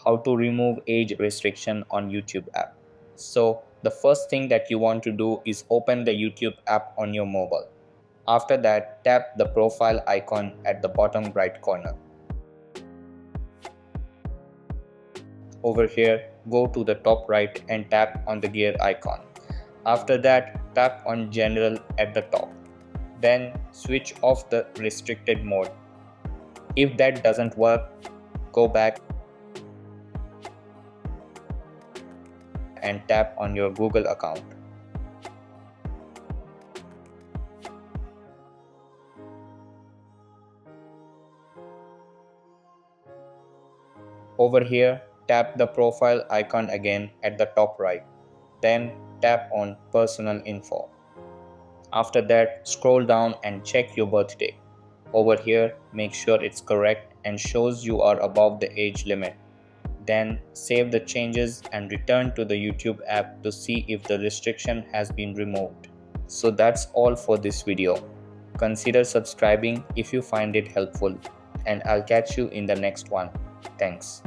how to remove age restriction on YouTube app. So the first thing that you want to do is open the YouTube app on your mobile. After that, tap the profile icon at the bottom right corner. Over here, go to the top right and tap on the gear icon. After that, tap on General at the top. Then switch off the restricted mode. If that doesn't work, go back and tap on your Google account. Over here, tap the profile icon again at the top right. Then tap on Personal Info. After that, scroll down and check your birthday. Over here, make sure it's correct and shows you are above the age limit. Then save the changes and return to the YouTube app to see if the restriction has been removed. So that's all for this video. Consider subscribing if you find it helpful, and I'll catch you in the next one. Thanks.